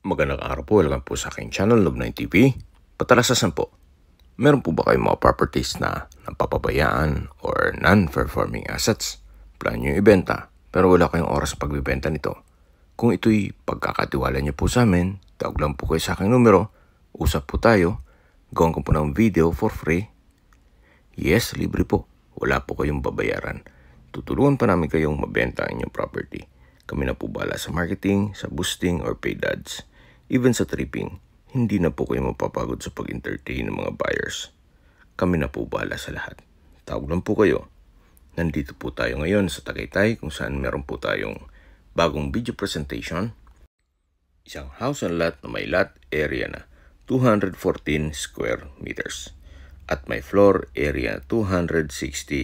Magandang araw po. Welcome po sa aking channel, Love9 TV. Patalasasan po, meron po ba kayong mga properties na napapabayaan or non-performing assets? Plan nyo ibenta, pero wala kayong oras sa pagbibenta nito. Kung ito'y pagkakatiwala nyo po sa amin, tawag lang po kayo sa aking numero, usap po tayo, gawin ko po ng video for free. Yes, libre po. Wala po kayong babayaran. Tutulungan pa namin kayong mabenta ang inyong property. Kami na po bahala sa marketing, sa boosting, or paid ads. Even sa tripping, hindi na po kayo mapapagod sa pag-entertain ng mga buyers. Kami na po bahala sa lahat. Tawag lang po kayo. Nandito po tayo ngayon sa Tagaytay kung saan meron po tayong bagong video presentation. Isang house and lot na may lot area na 214 square meters. At may floor area 260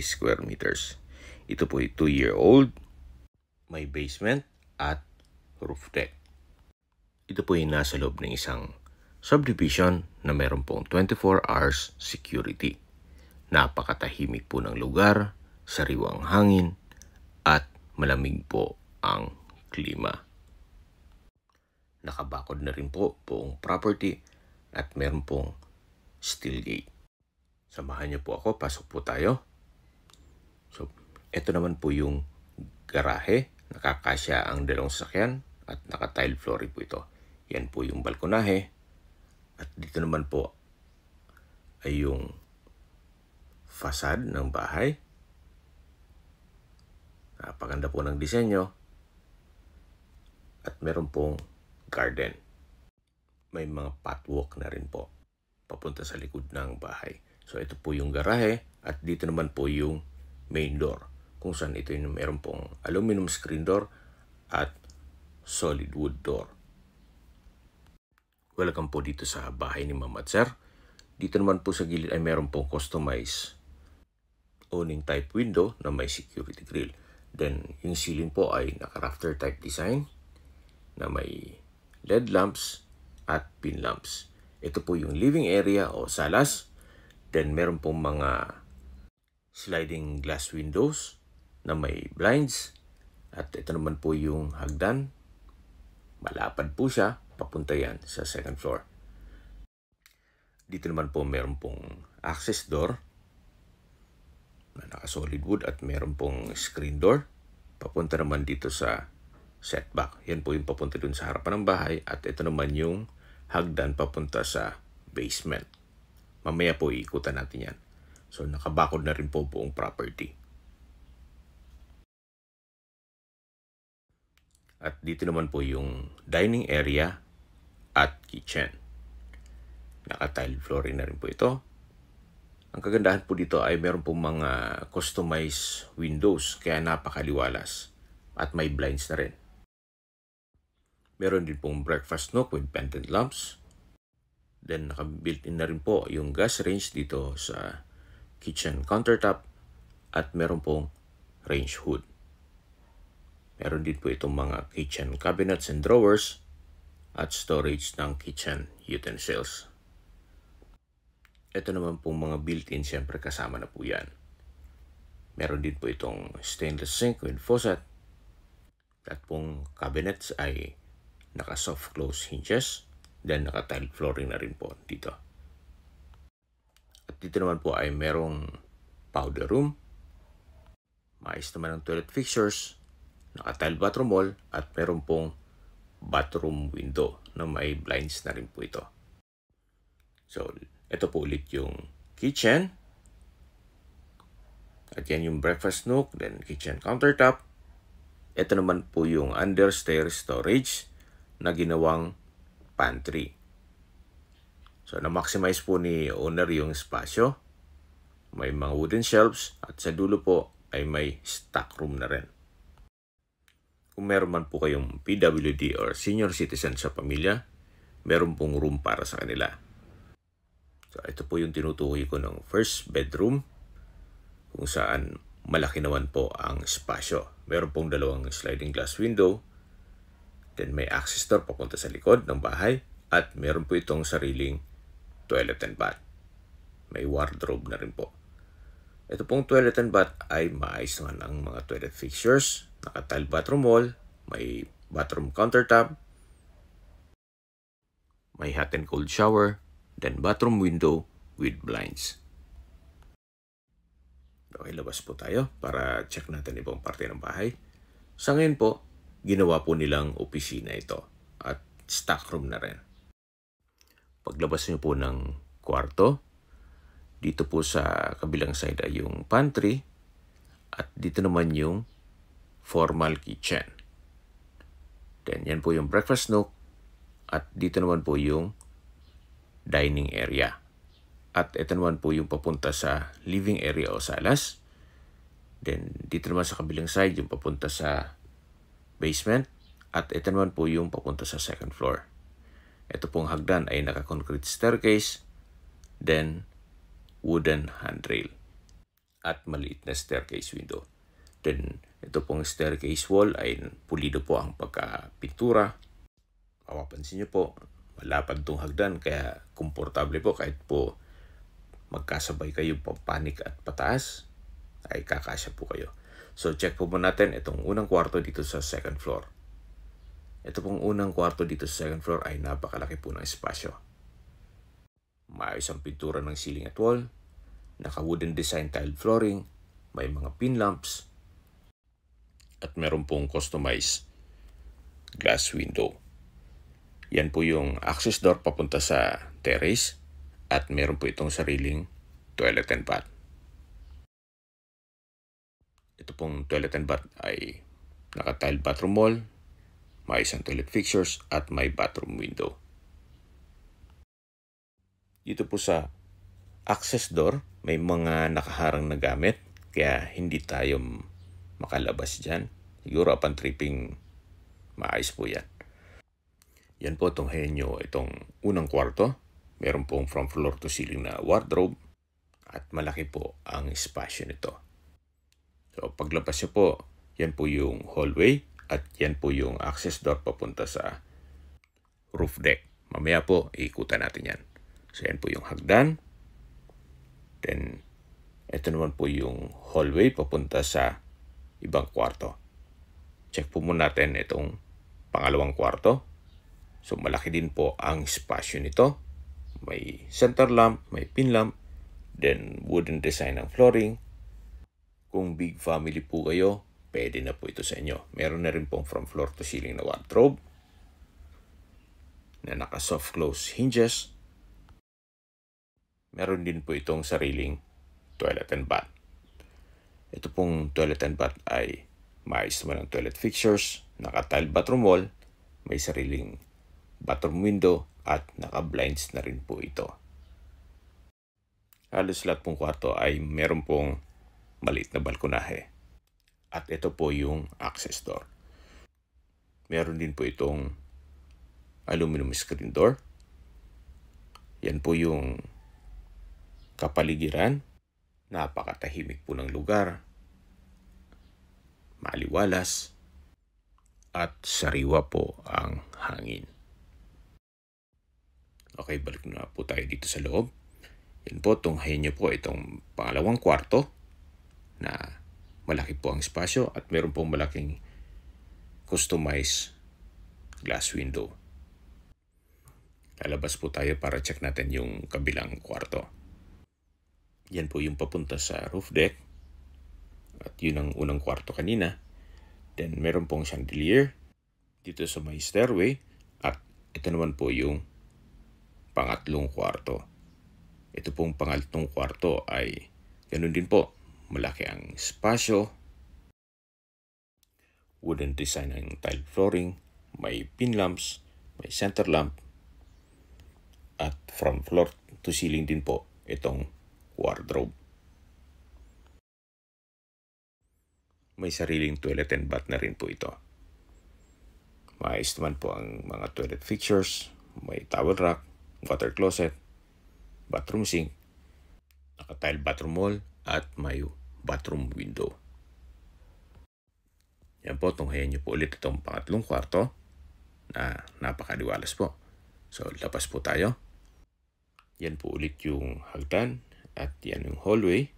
square meters. Ito po ay 2-year-old, may basement at roof deck. Ito po ay nasa loob ng isang subdivision na meron pong 24 hours security. Napakatahimik po ng lugar, sariwang hangin, at malamig po ang klima. Nakabakod na rin po buong property at meron pong steel gate. Samahan niyo po ako, pasok po tayo. So, ito naman po yung garahe. Nakakasya ang dalawang sasakyan at naka-tile flooring po ito. Yan po yung balkonahe. At dito naman po ay yung facade ng bahay. Napaganda po ng disenyo. At meron pong garden. May mga pathwalk na rin po papunta sa likod ng bahay. So ito po yung garahe at dito naman po yung main door. Kung saan ito yung meron pong aluminum screen door at solid wood door. Welcome po dito sa bahay ni Ma'am at Sir. Dito naman po sa gilid ay meron pong customized awning type window na may security grill. Then yung ceiling po ay naka-rafter type design na may LED lamps at pin lamps. Ito po yung living area o salas. Then meron pong mga sliding glass windows na may blinds. At ito naman po yung hagdan. Malapad po siya. Papunta yan sa second floor. Dito naman po meron pong access door na naka-solid wood at meron pong screen door. Papunta naman dito sa setback. Yan po yung papunta dun sa harapan ng bahay. At ito naman yung hagdan papunta sa basement. Mamaya po iikutan natin yan. So nakabakod na rin po buong property. At dito naman po yung dining area at kitchen. Naka-tile flooring na rin po ito. Ang kagandahan po dito ay meron pong mga customized windows kaya napakaliwalas at may blinds na rin. Meron din pong breakfast nook with pendant lamps. Then naka-built-in na rin po yung gas range dito sa kitchen countertop at meron pong range hood. Meron din po itong mga kitchen cabinets and drawers at storage ng kitchen utensils. Ito naman pong mga built-in, siyempre kasama na po yan. Meron din po itong stainless sink with faucet. At pong cabinets ay naka-soft close hinges. Then naka-tile flooring na rin po dito. At dito naman po ay merong powder room. Maayos naman ang toilet fixtures. Naka-tile bathroom wall at meron pong bathroom window na may blinds na rin po ito. So, ito po ulit yung kitchen. At yan yung breakfast nook, then kitchen countertop. Ito naman po yung understairs storage na ginawang pantry. So, na-maximize po ni owner yung espasyo. May mga wooden shelves at sa dulo po ay may stock room na rin. Kung meron man po kayong PWD or senior citizen sa pamilya, meron pong room para sa kanila. So, ito po yung tinutukoy ko ng first bedroom kung saan malaki naman po ang espasyo. Meron pong dalawang sliding glass window, then may access door papunta sa likod ng bahay at meron po itong sariling toilet and bath. May wardrobe na rin po. Ito pong toilet and bath ay maayos naman ang mga toilet fixtures. Naka-tile bathroom wall, may bathroom countertop, May hot and cold shower, then bathroom window with blinds. Okay, labas po tayo para check natin ibang parte ng bahay. Sa ngayon po, ginawa po nilang opisina ito at stockroom na rin. Paglabas niyo po ng kwarto, dito po sa kabilang side ay yung pantry at dito naman yung formal kitchen. Then yan po yung breakfast nook at dito naman po yung dining area. At ito naman po yung papunta sa living area o salas. Then dito naman sa kabilang side yung papunta sa basement at ito naman po yung papunta sa second floor. Ito pong hagdan ay naka-concrete staircase, then wooden handrail at maliit na staircase window. Then ito pong staircase wall ay pulido po ang pagkapintura. Mapapansin nyo po, malapad itong hagdan kaya komportable po kahit po magkasabay kayo papanik at pataas ay kakasya po kayo. So check po muna natin itong unang kwarto dito sa second floor. Ito pong unang kwarto dito sa second floor ay napakalaki po ng espasyo. Maayos ang pintura ng ceiling at wall, naka-wooden design tiled flooring, may mga pin lamps, at meron pong customized glass window. Yan po yung access door papunta sa terrace at meron po itong sariling toilet and bath. Ito pong toilet and bath ay naka-tiled bathroom wall, may isang toilet fixtures at may bathroom window. Dito po sa access door, may mga nakaharang na gamit kaya hindi tayo makalabas dyan. Siguro upon tripping, maayos po yan. Yan po itong henyo, itong unang kwarto. Meron pong from floor to ceiling na wardrobe at malaki po ang espasyo nito. So paglabas nyo po, yan po yung hallway at yan po yung access door papunta sa roof deck. Mamaya po, iikutan natin yan. So yan po yung hagdan. Then, ito naman po yung hallway papunta sa ibang kwarto. Check po muna natin itong pangalawang kwarto. So malaki din po ang espasyo nito. May center lamp, may pin lamp, then wooden design ng flooring. Kung big family po kayo, pwede na po ito sa inyo. Meron na rin pong from floor to ceiling na wardrobe na naka soft close hinges. Meron din po itong sariling toilet and bath. Ito pong toilet and bath ay maayos naman ang toilet fixtures, naka-tiled bathroom wall, may sariling bathroom window at naka-blinds na rin po ito. Halos lahat pong kwarto ay meron pong maliit na balkonahe. At ito po yung access door. Meron din po itong aluminum screen door. Yan po yung kapaligiran. Napakatahimik po ng lugar. Maliwalas. At sariwa po ang hangin. Okay, balik na po tayo dito sa loob. Yan po, tunghayin nyo po itong pangalawang kwarto na malaki po ang espasyo at meron pong malaking customized glass window. Lalabas po tayo para check natin yung kabilang kwarto. Yan po yung papunta sa roof deck. At yun ang unang kwarto kanina. Then meron pong chandelier dito sa may stairway. At ito naman po yung pangatlong kwarto. Ito pong pangatlong kwarto ay ganun din po. Malaki ang espasyo. Wooden design ng tile flooring. May pin lamps. May center lamp. At from floor to ceiling din po itong wardrobe. May sariling toilet and bath na rin po ito. Maayos naman po ang mga toilet fixtures. May towel rack, water closet, bathroom sink, naka-tile bathroom wall, at may bathroom window. Yan po, tunghayan nyo po ulit itong pangatlong kwarto na napakaliwalas po. So, labas po tayo. Yan po ulit yung hagdan at yan yung hallway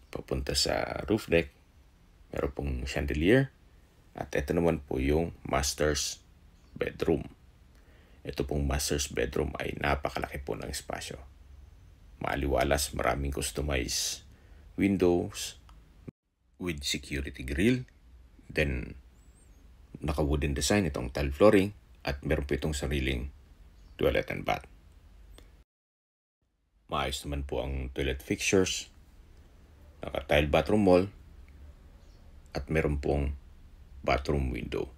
papunta sa roof deck. Meron pong chandelier at ito naman po yung master's bedroom. ito pong master's bedroom ay napakalaki po ng espasyo. Maaliwalas, maraming customized windows with security grill. Then, naka-wooden design itong tile flooring at meron po itong sariling toilet and bath. Maayos naman po ang toilet fixtures, naka-tile bathroom wall, at meron pong bathroom window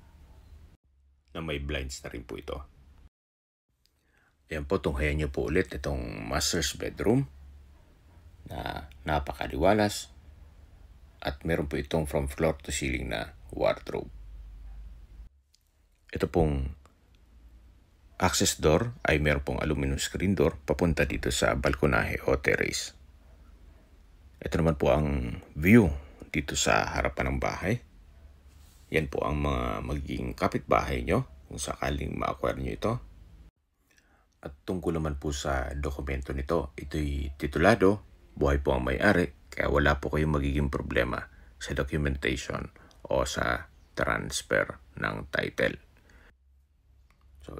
na may blinds na rin po ito. Ayan po, tunghayan niyo po ulit itong master's bedroom na napakaliwalas at meron po itong from floor to ceiling na wardrobe. Ito pong access door ay meron pong aluminum screen door papunta dito sa balkonahe o terrace. Ito naman po ang view dito sa harapan ng bahay. Yan po ang mga magiging kapitbahay nyo kung sakaling ma-acquire nyo ito. At tungkol naman po sa dokumento nito, ito'y titulado, buhay po ang may-ari, kaya wala po kayong magiging problema sa documentation o sa transfer ng title. So,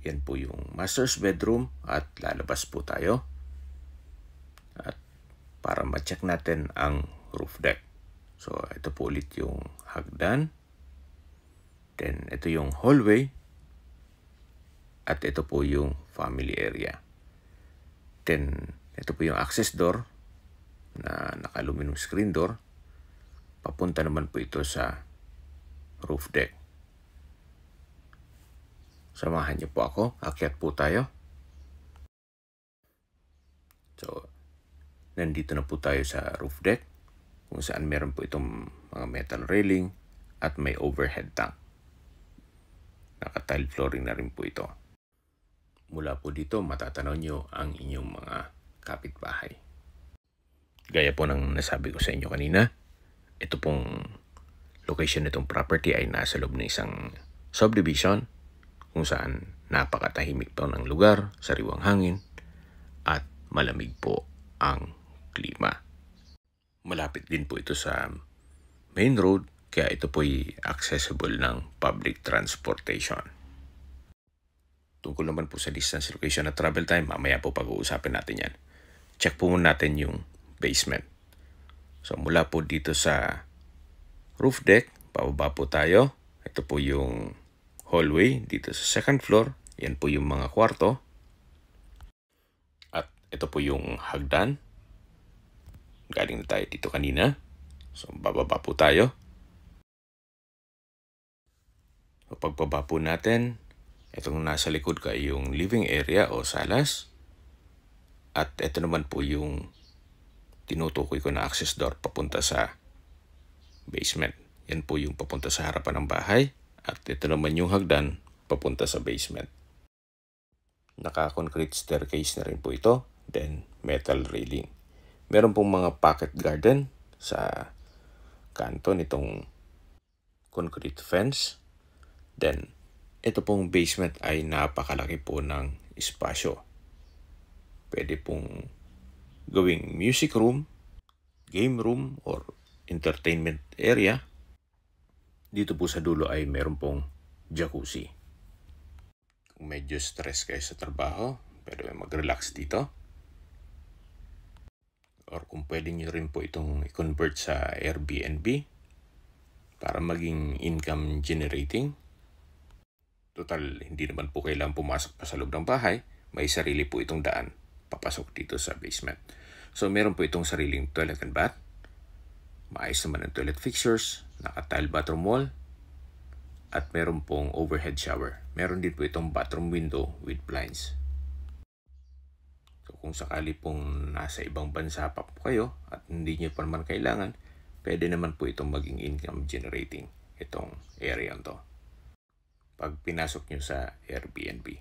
yan po yung master's bedroom at lalabas po tayo. At para ma-check natin ang roof deck. So, ito po ulit yung hagdan. Then, ito yung hallway. At ito po yung family area. Then, ito po yung access door na naka-aluminum screen door. Papunta naman po ito sa roof deck. Samahan niyo po ako. Akyat po tayo. So, nandito na po tayo sa roof deck kung saan meron po itong mga metal railing at may overhead tank. Naka-tile flooring na rin po ito. Mula po dito, matatanaw nyo ang inyong mga kapitbahay. Gaya po ng nasabi ko sa inyo kanina, ito pong location nitong property ay nasa loob ng isang subdivision kung saan napakatahimik po ng lugar, sariwang hangin, at malamig po ang klima. Malapit din po ito sa main road, kaya ito po'y accessible ng public transportation. Tungkol naman po sa distance, location at travel time, mamaya po pag-uusapin natin yan. Check po muna natin yung basement. So mula po dito sa roof deck, pababa po tayo. Ito po yung hallway dito sa second floor. Yan po yung mga kwarto. At ito po yung hagdan. Galing na tayo dito kanina. So bababa po tayo. So, pagbaba po natin, itong nasa likod ka yung living area o salas. At ito naman po yung tinutukoy ko na access door papunta sa basement. Yan po yung papunta sa harapan ng bahay. At ito naman yung hagdan papunta sa basement. Naka-concrete staircase na rin po ito. Then metal railing. Meron pong mga pocket garden sa kanto nitong concrete fence. Then, ito pong basement ay napakalaki po ng espasyo. Pwede pong gawing music room, game room, or entertainment area. Dito po sa dulo ay meron pong jacuzzi. Kung medyo stress kayo sa trabaho, pwede mag-relax dito. Or kung pwede nyo rin po itong i-convert sa Airbnb para maging income generating. Total, hindi naman po kailangan pumasok pa sa loob ng bahay. May sarili po itong daan papasok dito sa basement. So, meron po itong sariling toilet and bath. Maayos naman ang toilet fixtures, naka-tile bathroom wall, at meron pong overhead shower. Meron din po itong bathroom window with blinds. So, kung sakali pong nasa ibang bansa pa po kayo at hindi nyo pa naman kailangan, pwede naman po itong maging income generating itong area to pag pinasok nyo sa Airbnb.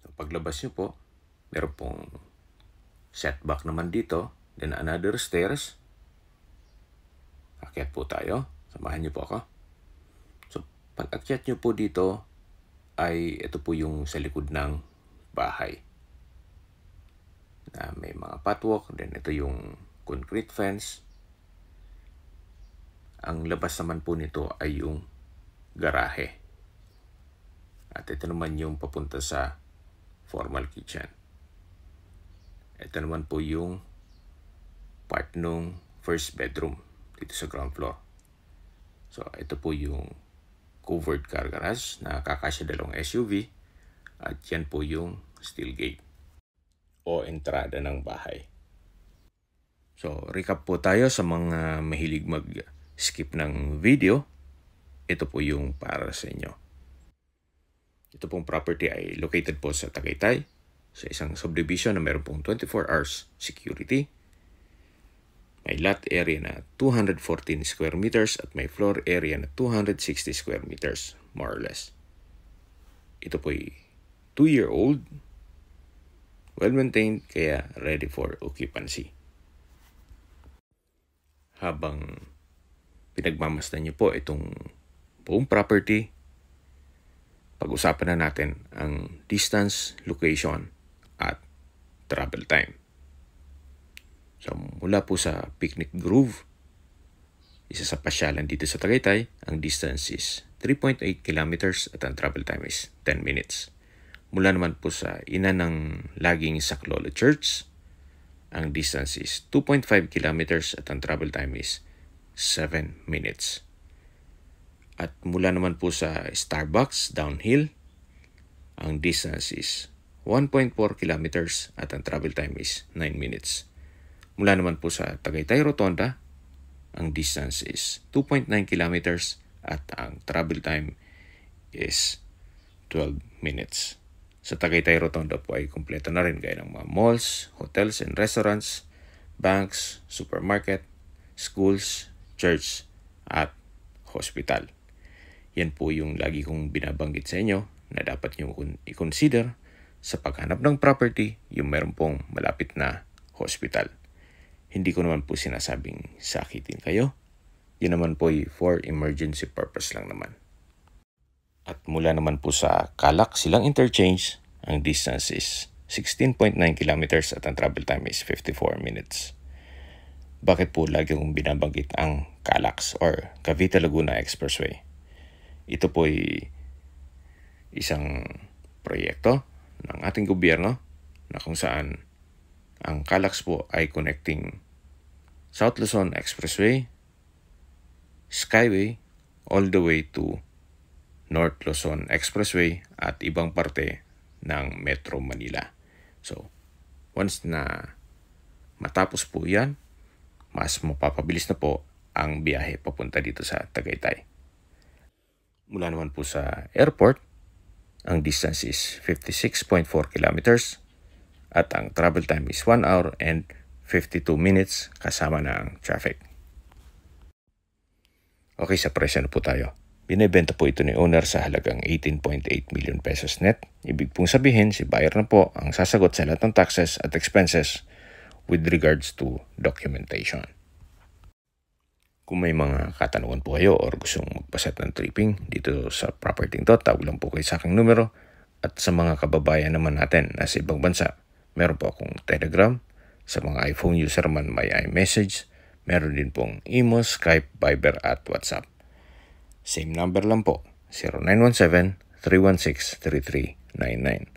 So, paglabas nyo po, meron pong setback naman dito, then another stairs. Akyat po tayo. Samahan nyo po ako. So, pag akyat nyo po dito, ay ito po yung sa likod ng bahay. Na may mga pathwalk, then ito yung concrete fence. Ang labas naman po nito ay yung garahe. At ito naman yung papunta sa formal kitchen. Ito naman po yung part ng first bedroom dito sa ground floor. So, ito po yung covered car garage na kakasya dalawang SUV. At yan po yung steel gate o entrada ng bahay. So, recap po tayo sa mga mahilig mag-skip ng video. Ito po yung para sa inyo. Ito pong property ay located po sa Tagaytay, sa isang subdivision na meron pong 24 hours security. May lot area na 214 square meters at may floor area na 260 square meters, more or less. Ito po ay 2-year-old, well-maintained, kaya ready for occupancy. Habang pinagmamasdan niyo po itong buong property, pag-usapan na natin ang distance, location, at travel time. So, mula po sa Picnic Grove, isa sa pasyalan dito sa Tagaytay, ang distance is 3.8 kilometers at ang travel time is 10 minutes. Mula naman po sa ina ng laging Saklolo Church, ang distance is 2.5 kilometers at ang travel time is 7 minutes. At mula naman po sa Starbucks downhill, ang distance is 1.4 kilometers at ang travel time is 9 minutes. Mula naman po sa Tagaytay Rotonda, ang distance is 2.9 kilometers at ang travel time is 12 minutes. Sa Tagaytay Rotonda po ay kumpleto na rin gaya ng mga malls, hotels and restaurants, banks, supermarket, schools, church, at hospital. Yan po yung lagi kong binabanggit sa inyo na dapat nyo i-consider sa paghanap ng property yung meron pong malapit na hospital. Hindi ko naman po sinasabing sakitin kayo. Yun naman po ay for emergency purpose lang naman. At mula naman po sa Calac Silang Interchange, ang distance is 16.9 kilometers at ang travel time is 54 minutes. Bakit po lagi kong binabanggit ang Calax or Cavite Laguna Expressway? Ito po ay isang proyekto ng ating gobyerno na kung saan ang Calax po ay connecting South Luzon Expressway, Skyway, all the way to North Luzon Expressway at ibang parte ng Metro Manila. So, once na matapos po yan, mas mapapabilis na po ang biyahe papunta dito sa Tagaytay. Mula naman po sa airport, ang distance is 56.4 kilometers at ang travel time is 1 hour and 52 minutes kasama na ang traffic. Okay, sa presyo na po tayo. Binibenta po ito ni owner sa halagang 18.8 million pesos net. Ibig pong sabihin, si buyer na po ang sasagot sa lahat ng taxes at expenses with regards to documentation. Kung may mga katanungan po kayo or gustong magpaset ng tripping dito sa property to, tawag lang po kayo sa aking numero. At sa mga kababayan naman natin na sa ibang bansa, meron po akong Telegram. Sa mga iPhone user man may iMessage. Meron din pong Imo, Skype, Viber at WhatsApp. Same number lang po, 0917-316-3399.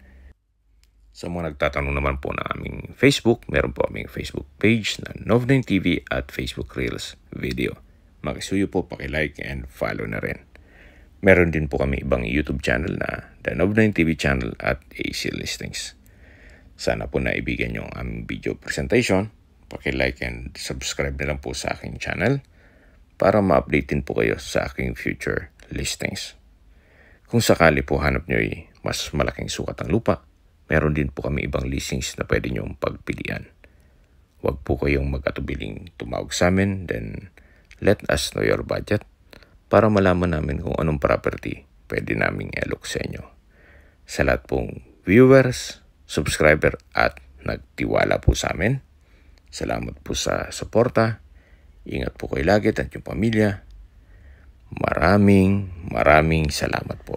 Sa mga nagtatanong naman po ng aming Facebook, meron po aming Facebook page na Nov9 TV at Facebook Reels video. Makisuyo po, pakilike and follow na rin. Meron din po kami ibang YouTube channel na The Nov9 TV channel at AC Listings. Sana po naibigan nyo ang aming video presentation. Pakilike and subscribe na lang po sa aking channel para ma-update din po kayo sa aking future listings. Kung sakali po hanap nyo ay mas malaking sukat ng lupa, meron din po kami ibang listings na pwede nyong pagpilian. Huwag po kayong mag-atubiling tumawag sa amin, then let us know your budget para malaman namin kung anong property pwede naming i-alok sa inyo. Sa lahat pong viewers, subscriber at nagtiwala po sa amin, salamat po sa suporta. Ingat po kayo lagi at yung pamilya. Maraming salamat po.